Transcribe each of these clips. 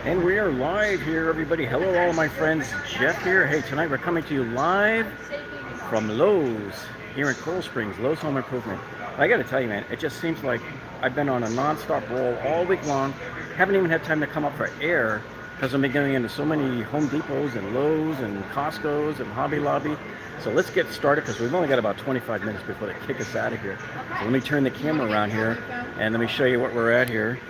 And we are live here, everybody. Hello, all of my friends. Jeff here. Hey, tonight we're coming to you live from Lowe's here in Coral Springs, Lowe's Home Improvement. I got to tell you, man, it just seems like I've been on a non-stop roll all week long. Haven't even had time to come up for air because I've been going into so many Home Depots and Lowe's and Costco's and Hobby Lobby. So let's get started because we've only got about 25 minutes before they kick us out of here. So let me turn the camera around here and let me show you what we're at here.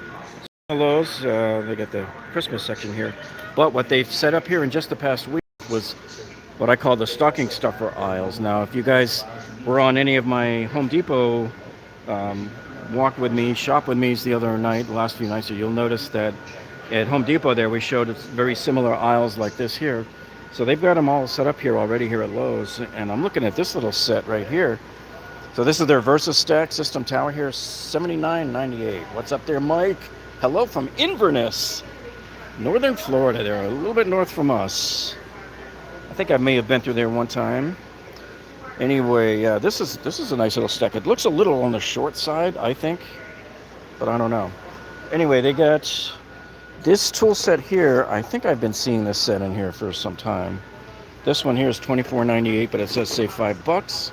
Lowe's, they got the Christmas section here. But what they've set up here in just the past week was what I call the stocking stuffer aisles. Now, if you guys were on any of my Home Depot walk with me, shop with me's the other night, the last few nights, you'll notice that at Home Depot there we showed very similar aisles like this here. So they've got them all set up here already here at Lowe's. And I'm looking at this little set right here. So this is their Versus Stack System Tower here, $79.98. What's up there, Mike? Hello from Inverness, northern Florida. They're a little bit north from us. I think I may have been through there one time. Anyway, this is a nice little stack. It looks a little on the short side, I think, but I don't know. Anyway, they got this tool set here. I think I've been seeing this set in here for some time. This one here is $24.98, but it says save $5.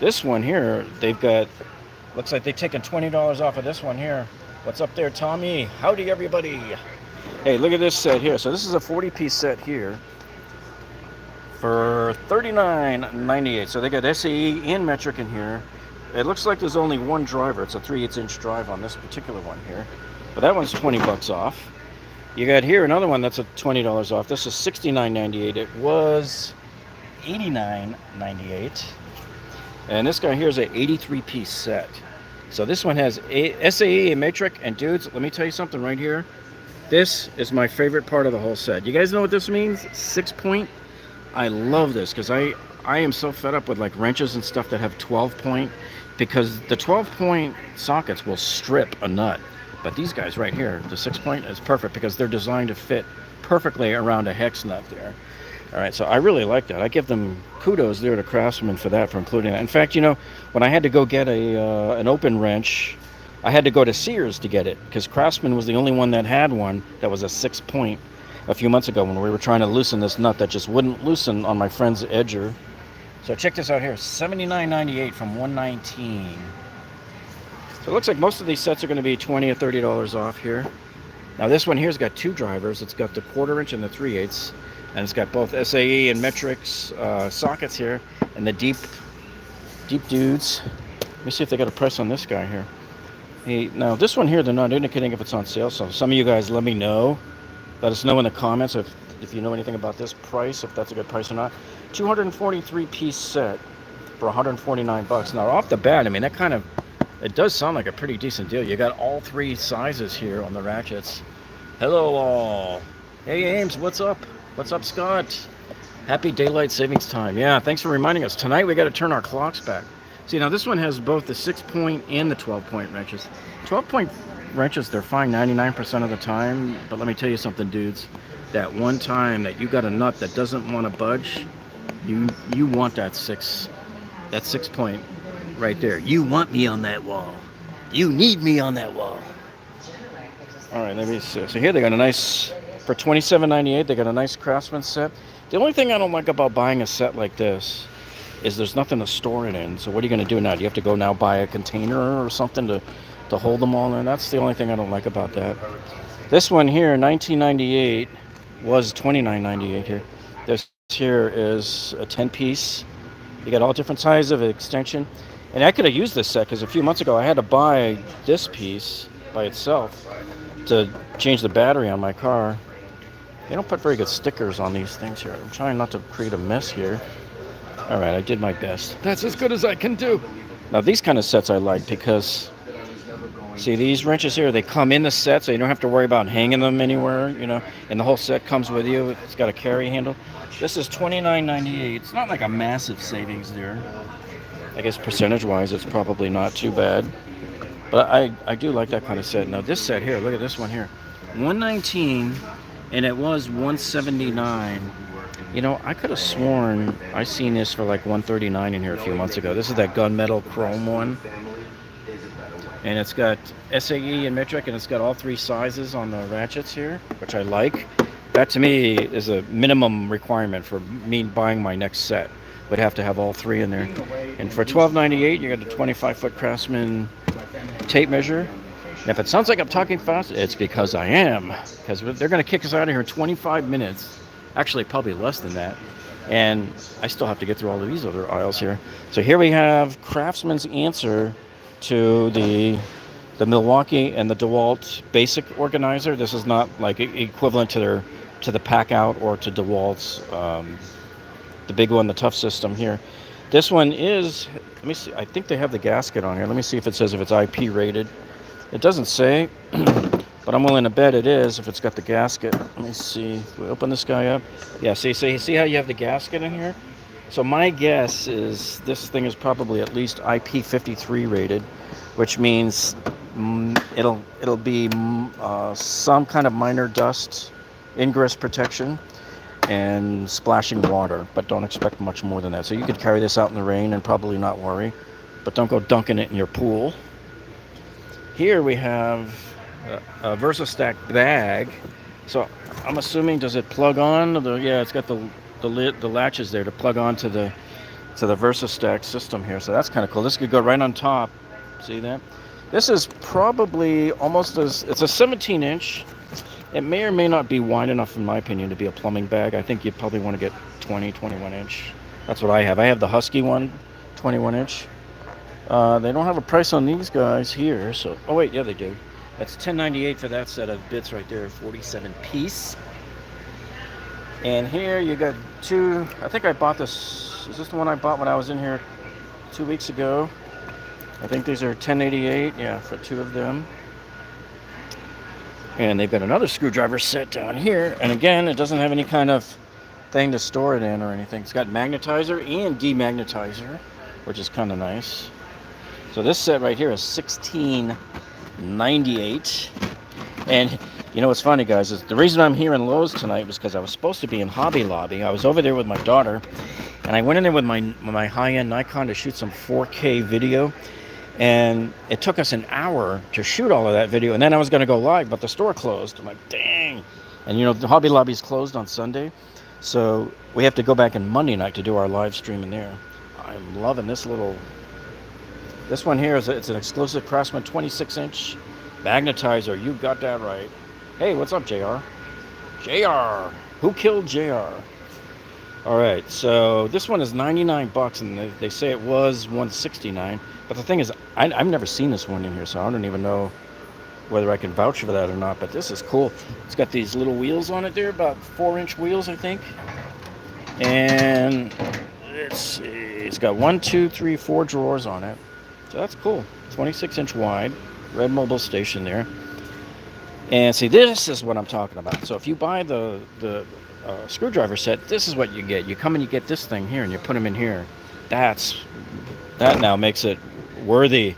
This one here, they've got, looks like they've taken $20 off of this one here. What's up there, Tommy? Howdy, everybody. Hey, look at this set here. So this is a 40-piece set here for $39.98. So they got SAE and metric in here. It looks like there's only one driver. It's a 3/8-inch drive on this particular one here. But that one's $20 off. You got here another one that's at $20 off. This is $69.98. It was $89.98. And this guy here is an 83-piece set. So this one has SAE and metric. And dudes, let me tell you something right here. This is my favorite part of the whole set. You guys know what this means? 6-point. I love this because I am so fed up with like wrenches and stuff that have 12-point, because the 12-point sockets will strip a nut. But these guys right here, the 6-point is perfect because they're designed to fit perfectly around a hex nut there. All right, so I really like that. I give them kudos there to Craftsman for that, for including that. In fact, you know, when I had to go get an open wrench, I had to go to Sears to get it because Craftsman was the only one that had one that was a 6-point a few months ago when we were trying to loosen this nut that just wouldn't loosen on my friend's edger. So check this out here, $79.98 from $119. So it looks like most of these sets are going to be $20 or $30 off here. Now this one here's got two drivers. It's got the 1/4-inch and the 3/8. And it's got both SAE and metrics sockets here, and the deep dudes. Let me see if they got a price on this guy here. Hey, now this one here, they're not indicating if it's on sale, so some of you guys let me know. Let us know in the comments if you know anything about this price, if that's a good price or not. 243-piece set for $149. Now off the bat, I mean, that kind of, it does sound like a pretty decent deal. You got all three sizes here on the ratchets. Hello all. Hey Ames, what's up? What's up, Scott? Happy daylight savings time. Yeah, thanks for reminding us. Tonight we got to turn our clocks back. See, now this one has both the 6-point and the 12-point wrenches. 12-point wrenches, they're fine 99% of the time. But let me tell you something, dudes. That one time that you got a nut that doesn't want to budge, you want that 6-point right there. You want me on that wall. You need me on that wall. All right, let me see. So here they got a nice... For $27.98, they got a nice Craftsman set. The only thing I don't like about buying a set like this is there's nothing to store it in. So what are you going to do now? Do you have to go now buy a container or something to hold them all in? That's the only thing I don't like about that. This one here, $19.98, was $29.98 here. This here is a 10-piece. You got all different sizes of extension. And I could have used this set because a few months ago I had to buy this piece by itself to change the battery on my car. They don't put very good stickers on these things here. I'm trying not to create a mess here. All right, I did my best. That's as good as I can do. Now, these kind of sets I like because, see, these wrenches here, they come in the set, so you don't have to worry about hanging them anywhere, you know, and the whole set comes with you. It's got a carry handle. This is $29.98. It's not like a massive savings there. I guess percentage-wise, it's probably not too bad. But I do like that kind of set. Now, this set here, look at this one here. $119, and it was $179. You know, I could have sworn I seen this for like $139 in here a few months ago. This is that gunmetal chrome one. And it's got SAE and metric, and it's got all three sizes on the ratchets here, which I like. That to me is a minimum requirement for me buying my next set. Would have to have all three in there. And for $12.98, you got a 25-foot Craftsman tape measure. And if it sounds like I'm talking fast, it's because I am. Because they're going to kick us out of here in 25 minutes. Actually, probably less than that. And I still have to get through all of these other aisles here. So here we have Craftsman's answer to the Milwaukee and the DeWalt basic organizer. This is not like equivalent to the pack out or to DeWalt's the big one, the tough system here. This one is, let me see, I think they have the gasket on here. Let me see if it says if it's IP rated. It doesn't say, but I'm willing to bet it is if it's got the gasket. Let me see. We open this guy up. Yeah, see how you have the gasket in here? So my guess is this thing is probably at least IP53 rated, which means it'll be some kind of minor dust ingress protection and splashing water, but don't expect much more than that. So you could carry this out in the rain and probably not worry, but don't go dunking it in your pool. Here we have a VersaStack bag. So I'm assuming, does it plug on? Yeah, it's got the latches there to plug on to the VersaStack system here. So that's kind of cool. This could go right on top. See that? This is probably almost as, it's a 17-inch. It may or may not be wide enough, in my opinion, to be a plumbing bag. I think you'd probably want to get 21-inch. That's what I have. I have the Husky one, 21-inch. They don't have a price on these guys here. So, oh wait, yeah, they do. That's $10.98 for that set of bits right there, 47 piece. And here you got two. I think I bought this. Is this the one I bought when I was in here 2 weeks ago? I think these are $10.88. Yeah, for two of them. And they've got another screwdriver set down here. And again, it doesn't have any kind of thing to store it in or anything. It's got magnetizer and demagnetizer, which is kind of nice. So this set right here is $16.98. And you know what's funny, guys, is the reason I'm here in Lowe's tonight was because I was supposed to be in Hobby Lobby. I was over there with my daughter, and I went in there with my high-end Nikon to shoot some 4K video. And it took us an hour to shoot all of that video, and then I was going to go live, but the store closed. I'm like, dang. And you know, the Hobby Lobby's closed on Sunday, so we have to go back on Monday night to do our live stream in there. I'm loving this little, this one here it's an exclusive Craftsman 26-inch magnetizer. You got that right. Hey, what's up, JR? JR, who killed JR? All right, so this one is $99, and they say it was $169. But the thing is, I've never seen this one in here, so I don't even know whether I can vouch for that or not. But this is cool. It's got these little wheels on it there, about 4-inch wheels, I think. And let's see, it's got 1, 2, 3, 4 drawers on it. So that's cool. 26-inch wide, red mobile station there. And see, this is what I'm talking about. So if you buy the screwdriver set, this is what you get. You come and you get this thing here, and you put them in here. That now makes it worthy.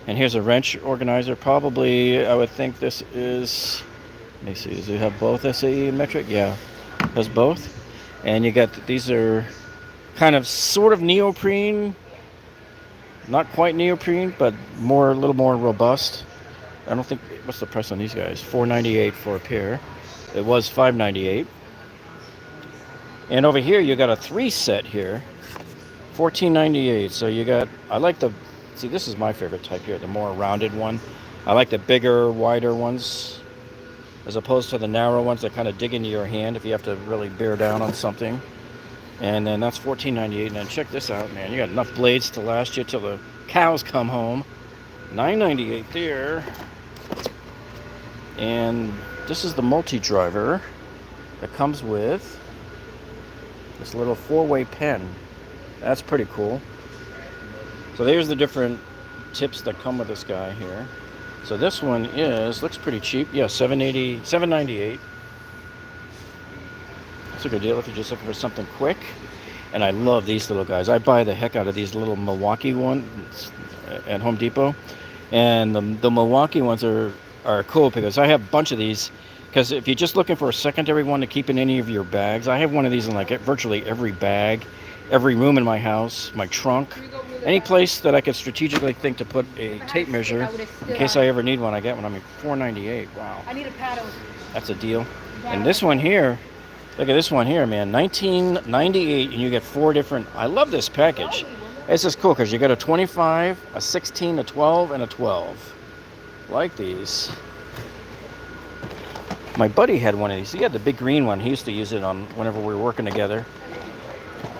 And here's a wrench organizer. Probably, I would think this is, let me see, does it have both SAE and metric? Yeah, it has both. And you got, these are kind of sort of neoprene, not quite neoprene, but a little more robust. I don't think, what's the price on these guys? $4.98 for a pair. It was $5.98. And over here you got a 3 set here, $14.98. So you got, I like the, see, this is my favorite type here, the more rounded one. I like the bigger, wider ones, as opposed to the narrow ones that kind of dig into your hand if you have to really bear down on something. And then that's $14.98. And then check this out, man. You got enough blades to last you till the cows come home. $9.98 there. And this is the multi-driver that comes with this little 4-way pen. That's pretty cool. So there's the different tips that come with this guy here. So this one looks pretty cheap. Yeah, $7.98. That's a good deal if you're just looking for something quick. And I love these little guys. I buy the heck out of these little Milwaukee ones at Home Depot. And the Milwaukee ones are cool because I have a bunch of these. Because if you're just looking for a secondary one to keep in any of your bags, I have one of these in like virtually every bag, every room in my house, my trunk. Any place that I could strategically think to put a tape measure in case I ever need one, I get one. I mean, $4.98. Wow. I need a paddle. That's a deal. And this one here, look at this one here, man. $19.98, and you get 4 different. I love this package. This is cool because you got a 25, a 16, a 12, and a 12. Like these. My buddy had one of these. He had the big green one. He used to use it on whenever we were working together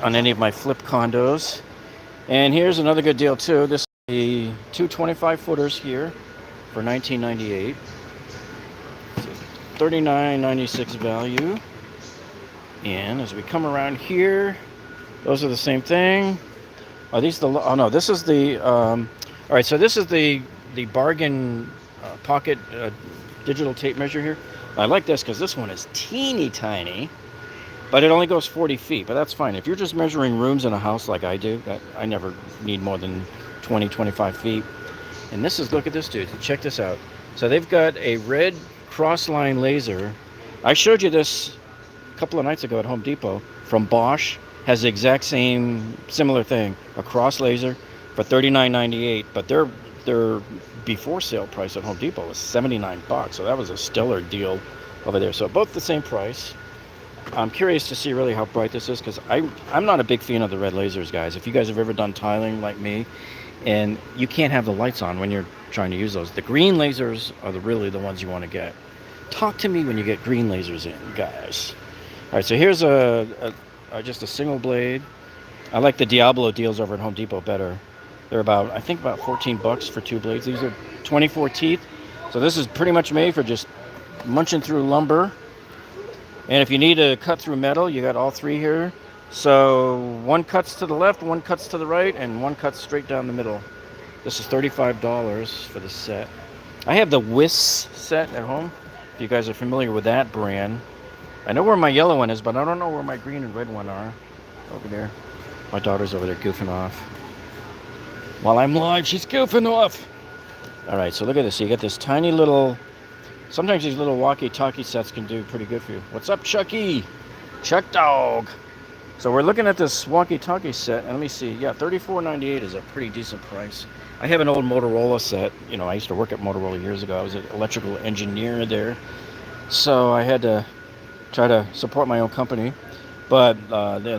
on any of my flip condos. And here's another good deal too. This is the 225 footers here for $19.98. $39.96 value. And as we come around here, those are the same thing. Are these the? Oh no, this is the. All right, so this is the bargain pocket digital tape measure here. I like this because this one is teeny tiny, but it only goes 40 feet. But that's fine if you're just measuring rooms in a house like I do. I never need more than 20, 25 feet. And this is, look at this, dude. Check this out. So they've got a red cross-line laser. I showed you this a couple of nights ago at Home Depot from Bosch. Has the exact same similar thing, a cross laser for $39.98. But their before sale price at Home Depot was $79, so that was a stellar deal over there. So both the same price. I'm curious to see really how bright this is because I'm not a big fan of the red lasers, guys. If you guys have ever done tiling like me, and you can't have the lights on when you're trying to use those. The green lasers are really the ones you want to get. Talk to me when you get green lasers in, guys. All right, so here's just a single blade. I like the Diablo deals over at Home Depot better. They're about, I think about $14 for 2 blades. These are 24 teeth. So this is pretty much made for just munching through lumber. And if you need to cut through metal, you got all 3 here. So one cuts to the left, one cuts to the right, and one cuts straight down the middle. This is $35 for the set. I have the Wiss set at home. If you guys are familiar with that brand. I know where my yellow one is, but I don't know where my green and red one are. Over there. My daughter's over there goofing off. While I'm live, she's goofing off. All right, so look at this. So you get this tiny little... Sometimes these little walkie-talkie sets can do pretty good for you. What's up, Chucky? Chuck Dog. So we're looking at this walkie-talkie set, and let me see. Yeah, $34.98 is a pretty decent price. I have an old Motorola set. You know, I used to work at Motorola years ago. I was an electrical engineer there. So I had to try to support my own company. But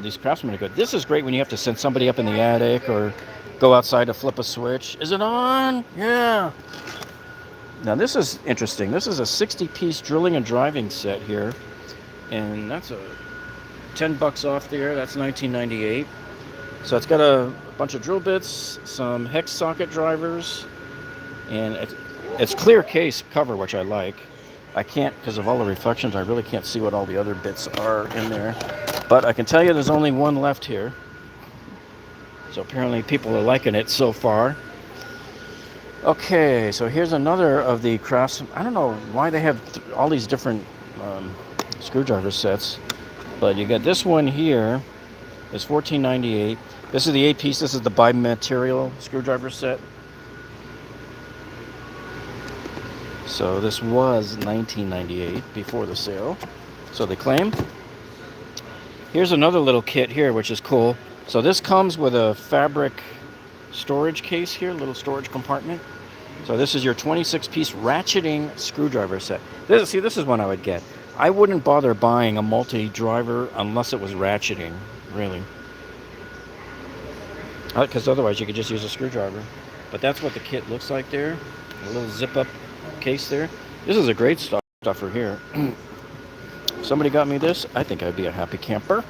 these Craftsman are good. This is great when you have to send somebody up in the attic or go outside to flip a switch. Is it on? Yeah. Now this is interesting. This is a 60-piece drilling and driving set here. And that's a $10 off there. That's $19.98. So it's got a bunch of drill bits, some hex socket drivers, and it's clear case cover, which I like. I can't, because of all the reflections, I really can't see what all the other bits are in there. But I can tell you there's only one left here. So apparently people are liking it so far. Okay, so here's another of the Craftsman. I don't know why they have all these different screwdriver sets. But you got this one here. It's $14.98. This is the 8-piece. This is the bi-material screwdriver set. So this was $19.98 before the sale. So they claim. Here's another little kit here, which is cool. So this comes with a fabric storage case here, little storage compartment. So this is your 26-piece ratcheting screwdriver set. This is one I would get. I wouldn't bother buying a multi-driver unless it was ratcheting, really. Because otherwise you could just use a screwdriver. But that's what the kit looks like there. A little zip-up case there. This is a great stuffer here. If somebody got me this, I think I'd be a happy camper.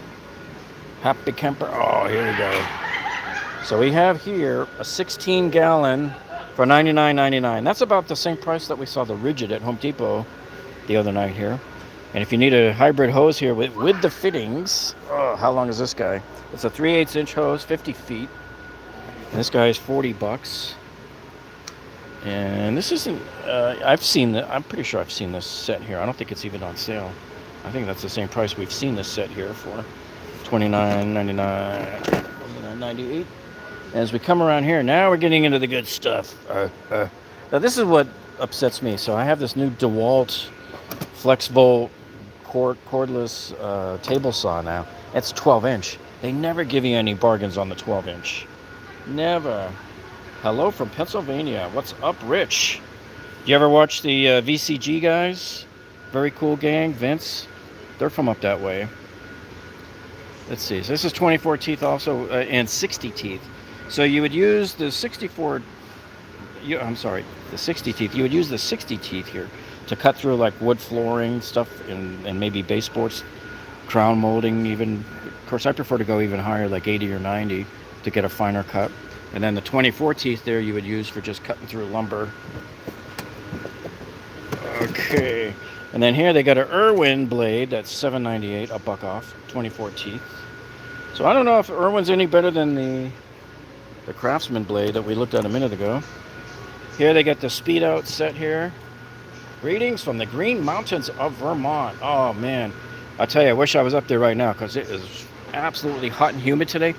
Happy camper. Oh, here we go. So we have here a 16-gallon for $99.99. That's about the same price that we saw the Rigid at Home Depot the other night here. And if you need a hybrid hose here with the fittings, oh, how long is this guy? It's a 3/8-inch hose, 50 feet. And this guy is $40. And this isn't, I'm pretty sure I've seen this set here. I don't think it's even on sale. I think that's the same price we've seen this set here for. $29.99, $29.98. As we come around here, now we're getting into the good stuff. Now this is what upsets me. So I have this new DeWalt flexible cordless table saw now. It's 12-inch. They never give you any bargains on the 12-inch. Never. Hello from Pennsylvania. What's up, Rich? You ever watch the VCG guys? Very cool gang, Vince. They're from up that way. Let's see. So this is 24 teeth also, and 60 teeth. So you would use the 64. I'm sorry, the 60 teeth. You would use the 60 teeth here to cut through like wood flooring stuff and maybe baseboards, crown molding even. Of course, I prefer to go even higher, like 80 or 90, to get a finer cut. And then the 24 teeth there you would use for just cutting through lumber. Okay. And then here they got an Irwin blade that's $7.98, a buck off, 24 teeth. So I don't know if Irwin's any better than the Craftsman blade that we looked at a minute ago. Here they got the speed out set here. Greetings from the Green Mountains of Vermont. Oh man, I tell you, I wish I was up there right now because it is absolutely hot and humid today.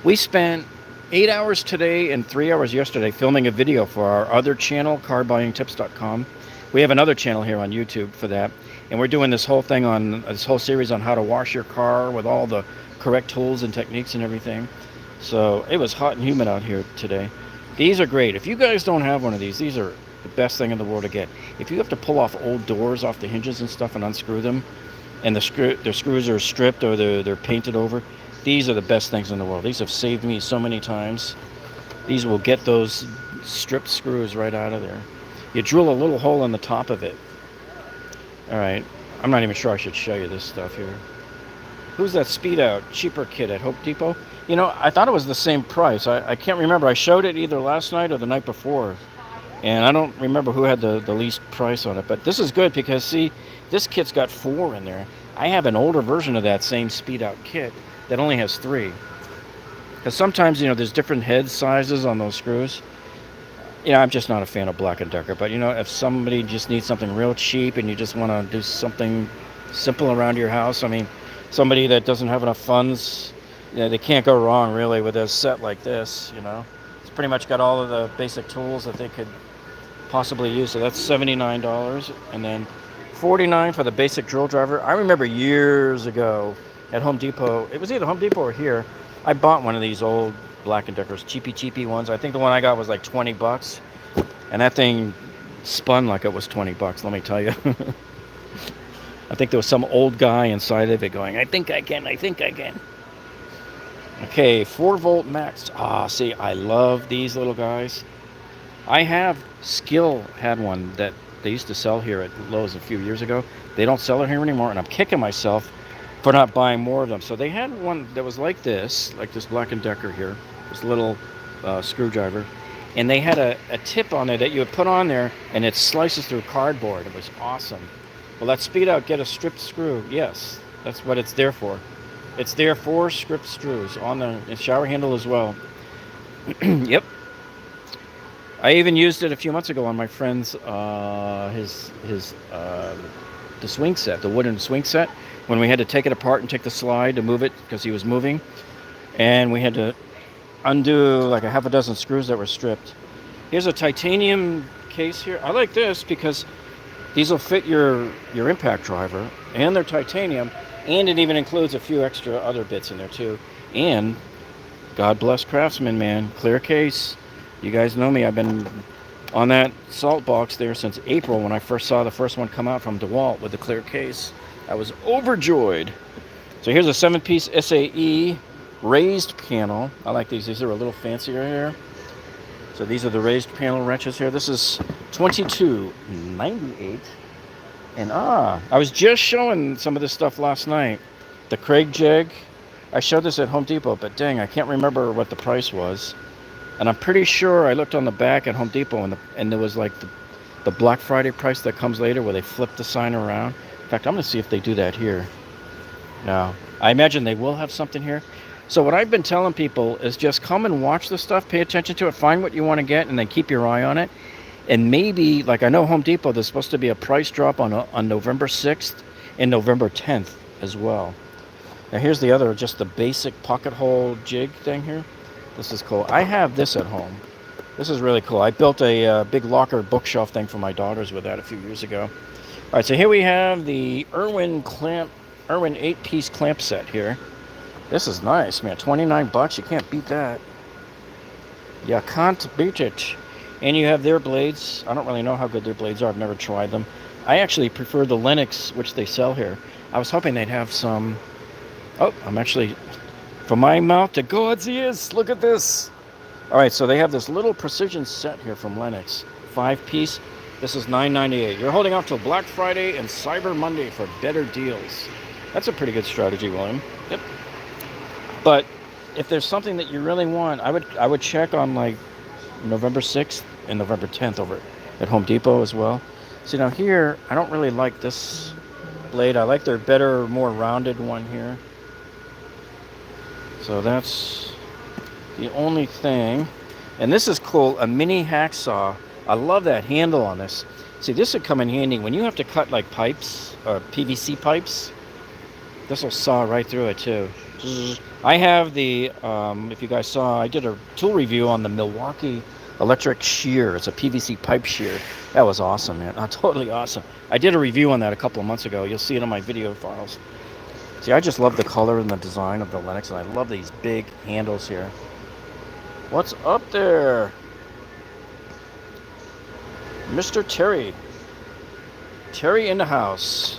We spent 8 hours today and 3 hours yesterday filming a video for our other channel, carbuyingtips.com. We have another channel here on YouTube for that, and we're doing this whole thing on this whole series on how to wash your car with all the correct tools and techniques and everything. So it was hot and humid out here today. These are great. If you guys don't have one of these are the best thing in the world to get. If you have to pull off old doors off the hinges and stuff and unscrew them, and the screws are stripped or they're painted over, these are the best things in the world. These have saved me so many times. These will get those stripped screws right out of there. You drill a little hole in the top of it. All right, I'm not even sure I should show you this stuff here. Who's that speed out cheaper kit at Home Depot? You know, I thought it was the same price. I can't remember. I showed it either last night or the night before. And I don't remember who had the least price on it. But this is good because, see, this kit's got 4 in there. I have an older version of that same speed out kit that only has 3. Because sometimes, you know, there's different head sizes on those screws. You know, I'm just not a fan of Black & Decker. But, you know, if somebody just needs something real cheap and you just want to do something simple around your house, I mean, somebody that doesn't have enough funds, you know, they can't go wrong really with a set like this, you know. It's pretty much got all of the basic tools that they could possibly use. So that's $79, and then $49 for the basic drill driver. I remember years ago at Home Depot, it was either Home Depot or here, I bought one of these old Black & Deckers, cheapy ones. I think the one I got was like 20 bucks, and that thing spun like it was 20 bucks, let me tell you. I think there was some old guy inside of it going, I think I can. Okay, 4-volt max. See, I love these little guys. I have Skill had one that they used to sell here at Lowe's a few years ago. They don't sell it here anymore, and I'm kicking myself for not buying more of them. So they had one that was like this Black & Decker here, this little screwdriver. And they had a tip on there that you would put on there, and it slices through cardboard. It was awesome. Well, that speed out, get a stripped screw. Yes, that's what it's there for. It's there for stripped screws on the shower handle as well. Yep. I even used it a few months ago on my friend's the swing set, the wooden swing set, when we had to take it apart and take the slide to move it because he was moving, and we had to undo like a half a dozen screws that were stripped. Here's a titanium case here. I like this because these will fit your impact driver, and they're titanium, and it even includes a few extra other bits in there too. And God bless Craftsman, man, clear case. You guys know me. I've been on that salt box there since April when I first saw the first one come out from DeWalt with the clear case. I was overjoyed. So here's a 7-piece SAE raised panel. I like these. These are a little fancier here. So these are the raised panel wrenches here. This is $22.98. And I was just showing some of this stuff last night. The Craig jig. I showed this at Home Depot, but dang, I can't remember what the price was. And I'm pretty sure I looked on the back at Home Depot, and there was like the Black Friday price that comes later where they flip the sign around. In fact, I'm going to see if they do that here. Now, I imagine they will have something here. So what I've been telling people is just come and watch the stuff, pay attention to it, find what you want to get, and then keep your eye on it. And maybe, like I know Home Depot, there's supposed to be a price drop on November 6th and November 10th as well. Now here's the other, just the basic pocket hole jig thing here. This is cool. I have this at home. This is really cool. I built a big locker bookshelf thing for my daughters with that a few years ago. All right, so here we have the Irwin 8-piece clamp set here. This is nice, man. 29 bucks. You can't beat that. You can't beat it. And you have their blades. I don't really know how good their blades are. I've never tried them. I actually prefer the Lennox, which they sell here. I was hoping they'd have some... Oh, I'm actually... From my mouth to God's ears. Look at this. All right, so they have this little precision set here from Lennox. 5-piece. This is $9.98. You're holding off till Black Friday and Cyber Monday for better deals. That's a pretty good strategy, William. Yep. But if there's something that you really want, I would check on like November 6th and November 10th over at Home Depot as well. See, now here, I don't really like this blade. I like their better, more rounded one here. So that's the only thing. And this is cool, a mini hacksaw. I love that handle on this. See, this would come in handy when you have to cut like pipes, or PVC pipes. This will saw right through it too. I have the, if you guys saw, I did a tool review on the Milwaukee electric shear. It's a PVC pipe shear. That was awesome, man. Totally awesome. I did a review on that a couple of months ago. You'll see it on my video files. See, I just love the color and the design of the Lennox, and I love these big handles here. What's up there? Mr. Terry. Terry in the house.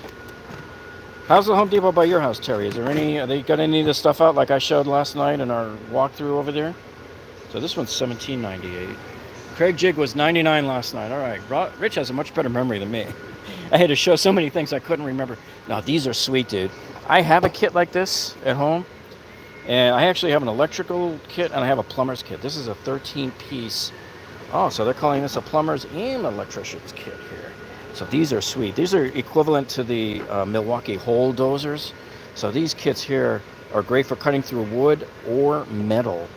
How's the Home Depot by your house, Terry? Is there any, they got any of the stuff out like I showed last night in our walkthrough over there? So this one's $17.98. Craig jig was $99 last night. All right, Rich has a much better memory than me. I had to show so many things I couldn't remember. Now, these are sweet, dude. I have a kit like this at home. And I actually have an electrical kit and I have a plumber's kit. This is a 13-piece. Oh, so they're calling this a plumber's and electrician's kit here. So these are sweet. These are equivalent to the Milwaukee hole dozers. So these kits here are great for cutting through wood or metal.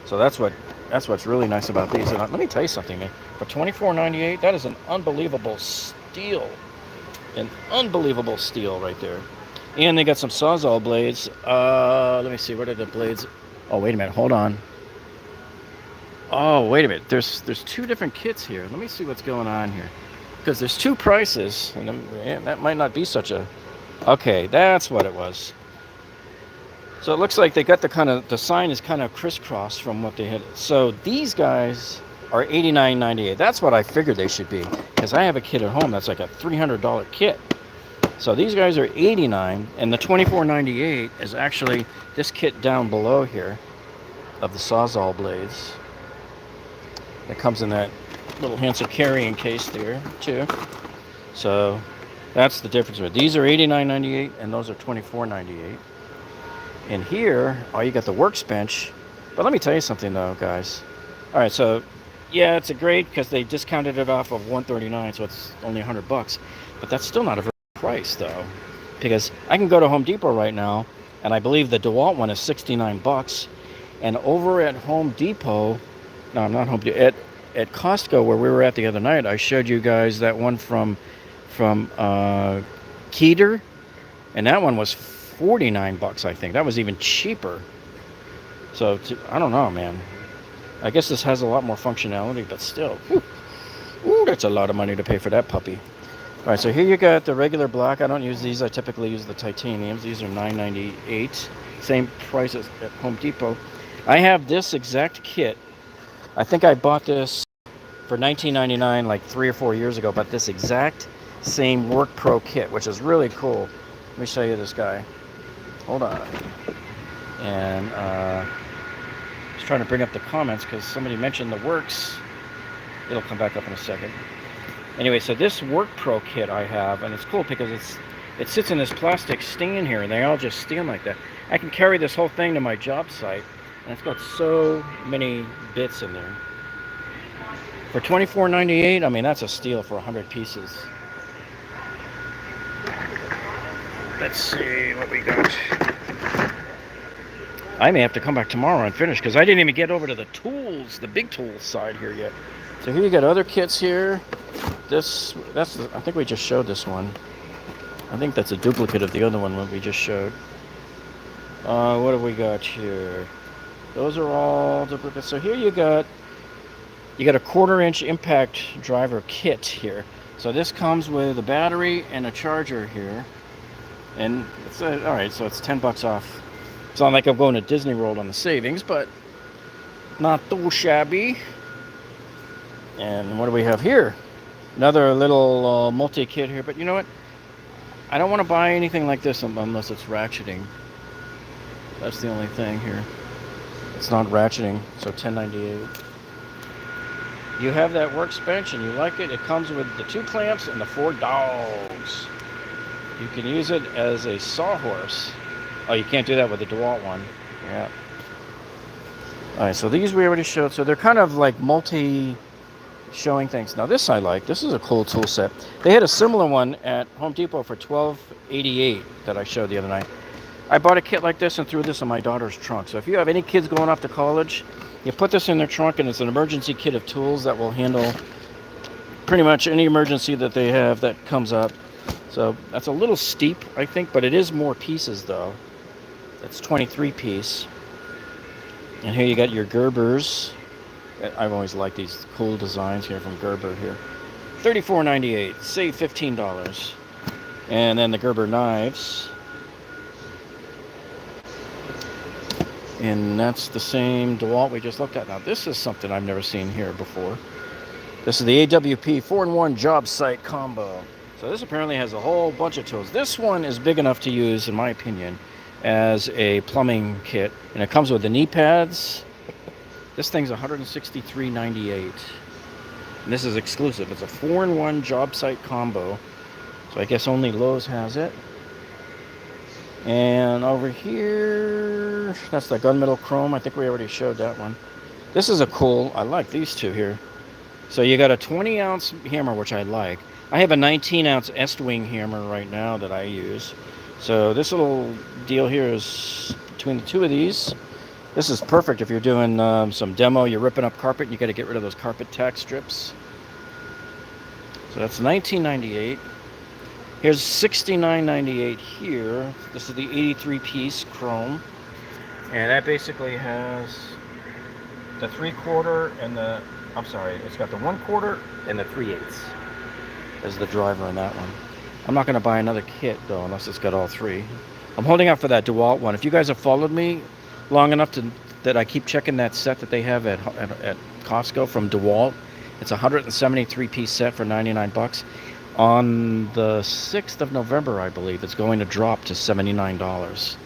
So that's what's really nice about these. And let me tell you something, man. For $24.98, that is an unbelievable steal. An unbelievable steal right there. And they got some Sawzall blades. Let me see, what are the blades? Oh, wait a minute, hold on. Oh, wait a minute. There's two different kits here. Let me see what's going on here. Because there's two prices. And that might not be such a... Okay, that's what it was. So it looks like they got the sign is kind of crisscross from what they had. So these guys are $89.98. That's what I figured they should be. Because I have a kit at home that's like a $300 kit. So these guys are $89, and the $24.98 is actually this kit down below here of the Sawzall blades. It comes in that little handsome carrying case there too. So that's the difference. These are $89.98, and those are $24.98. And here, oh, you got the Workbench. But let me tell you something though, guys. All right, so yeah, it's a great because they discounted it off of $139, so it's only $100. But that's still not a very price though, because I can go to Home Depot right now, and I believe the DeWalt one is $69. And over at Home Depot, no, I'm not Home Depot, at Costco where we were at the other night, I showed you guys that one from Keeter, and that one was $49, I think. That was even cheaper. So I don't know, man. I guess this has a lot more functionality, but still, that's a lot of money to pay for that puppy. All right, so here you got the regular black. I don't use these. I typically use the titaniums. These are $9.98. Same price as at Home Depot. I have this exact kit. I think I bought this for $19.99 like 3 or 4 years ago, but this exact same Work Pro kit, which is really cool. Let me show you this guy. Hold on. And just trying to bring up the comments because somebody mentioned the Works. It'll come back up in a second. Anyway, so this Work Pro kit I have, and it's cool because it sits in this plastic stand here, and they all just stand like that. I can carry this whole thing to my job site, and it's got so many bits in there. For $24.98, I mean, that's a steal for 100 pieces. Let's see what we got. I may have to come back tomorrow and finish, because I didn't even get over to the tools, the big tools side here yet. So here you got other kits here. I think we just showed this one. I think that's a duplicate of the other one that we just showed. What have we got here? Those are all duplicates. So here you got a 1/4-inch impact driver kit here. So this comes with a battery and a charger here. And it's all right, so it's $10 off. It's not like I'm going to Disney World on the savings, but Not too shabby. And what do we have here? Another little multi-kit here. But you know what? I don't want to buy anything like this unless it's ratcheting. That's the only thing here. It's not ratcheting, so $10.98. You have that workbench and you like it. It comes with the 2 clamps and the 4 dogs. You can use it as a sawhorse. Oh, you can't do that with the DeWalt one. Yeah. Alright, so these we already showed. So they're kind of like multi-showing things. Now this I like. This is a cool tool set. They had a similar one at Home Depot for $12.88 that I showed the other night. I bought a kit like this and threw this in my daughter's trunk. So if you have any kids going off to college, you put this in their trunk and it's an emergency kit of tools that will handle pretty much any emergency that they have that comes up. So that's a little steep, I think, but it is more pieces though. That's 23 piece. And here you got your Gerbers. I've always liked these cool designs here from Gerber here. $34.98, save $15. And then the Gerber knives. And that's the same DeWalt we just looked at. Now this is something I've never seen here before. This is the AWP 4-in-1 job site combo. So this apparently has a whole bunch of tools. This one is big enough to use, in my opinion, as a plumbing kit. And it comes with the knee pads. This thing's $163.98. And this is exclusive. It's a 4-in-1 job site combo. So I guess only Lowe's has it. And over here, that's the gunmetal chrome. I think we already showed that one. This is a cool, I like these two here. So you got a 20-ounce hammer, which I like. I have a 19-ounce Estwing hammer right now that I use. So this little deal here is between the two of these. This is perfect if you're doing some demo, you're ripping up carpet, and you got to get rid of those carpet tack strips. So that's $19.98. Here's $69.98 here. This is the 83-piece chrome. And that basically has the 3/4 and the, I'm sorry, it's got the 1/4 and the 3/8 as the driver in that one. I'm not going to buy another kit though unless it's got all three. I'm holding out for that DeWalt one. If you guys have followed me long enough that I keep checking that set that they have at Costco from DeWalt, it's a 173-piece set for 99 bucks. On the 6th of November, I believe, it's going to drop to $79.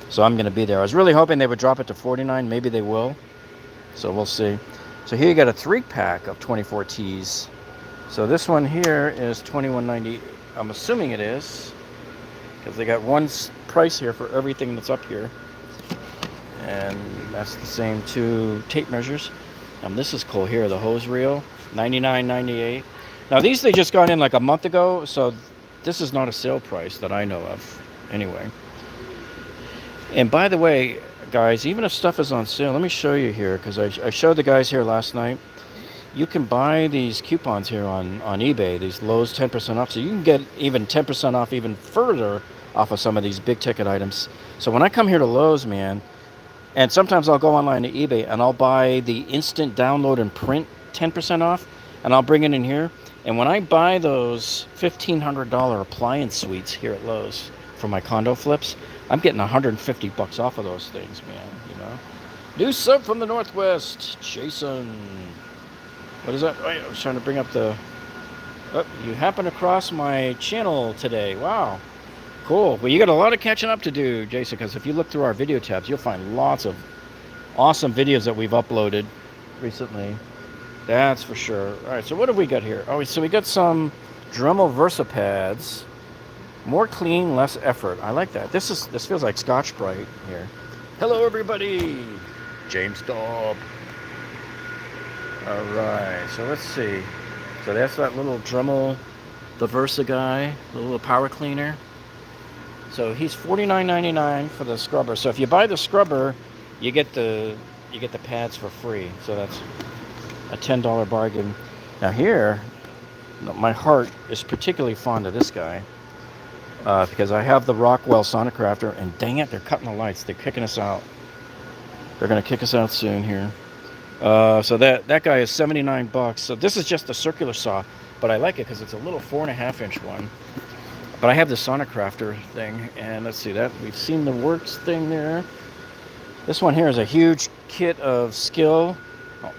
So I'm going to be there. I was really hoping they would drop it to $49. Maybe they will. So we'll see. So here you got a 3-pack of 24 tees. So this one here is $21.90. I'm assuming it is, because they got one price here for everything that's up here. And that's the same 2 tape measures. This is cool here, the hose reel, $99.98. Now these they just got in like a month ago, so this is not a sale price that I know of anyway. And by the way, guys, even if stuff is on sale, let me show you here, because I showed the guys here last night. You can buy these coupons here on eBay, these Lowe's 10% off, so you can get even 10% off even further off of some of these big ticket items. So when I come here to Lowe's, man, and sometimes I'll go online to eBay and I'll buy the instant download and print 10% off, and I'll bring it in here. And when I buy those $1,500 appliance suites here at Lowe's for my condo flips, I'm getting $150 off of those things, man, you know. New sub from the Northwest, Jason. What is that? Oh, I was trying to bring up the... Oh, you happen across my channel today. Wow. Cool. Well, you got a lot of catching up to do, Jason, because if you look through our video tabs, you'll find lots of awesome videos that we've uploaded recently. That's for sure. All right, so what have we got here? Oh, so we got some Dremel Versa pads. More clean, less effort. I like that. This feels like Scotch-Brite here. Hello, everybody. James Daub. All right, so let's see. So that's that little Dremel, the Versa guy, the little power cleaner. So he's $49.99 for the scrubber. So if you buy the scrubber, you get the pads for free. So that's a $10 bargain. Now here, my heart is particularly fond of this guy because I have the Rockwell Sonicrafter, and dang it, they're cutting the lights. They're kicking us out. They're going to kick us out soon here. So that guy is 79 bucks. So this is just a circular saw, but I like it because it's a little 4.5-inch one. But I have the Sonicrafter thing, and let's see that. We've seen the Works thing there. This one here is a huge kit of skill. Oh,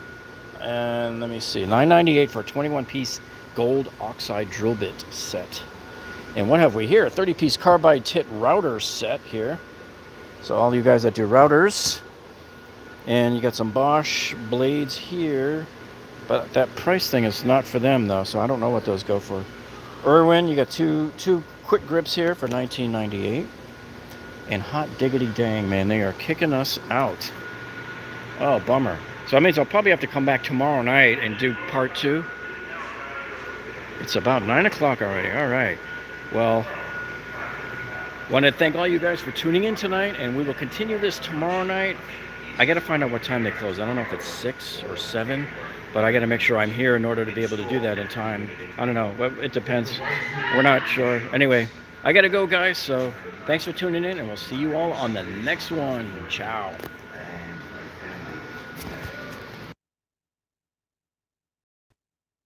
and let me see, $9.98 for a 21-piece gold oxide drill bit set. And what have we here? A 30-piece carbide tip router set here. So all you guys that do routers. And you got some Bosch blades here. But that price thing is not for them, though, so I don't know what those go for. Irwin, you got two quick grips here for $19.98. And hot diggity dang, man, they are kicking us out. Oh, bummer. So that means I'll probably have to come back tomorrow night and do part 2. It's about 9 o'clock already. All right. Well, want to thank all you guys for tuning in tonight, and we will continue this tomorrow night. I got to find out what time they close. I don't know if it's 6 or 7, but I got to make sure I'm here in order to be able to do that in time. I don't know. It depends. We're not sure. Anyway, I got to go, guys. So thanks for tuning in, and we'll see you all on the next one. Ciao.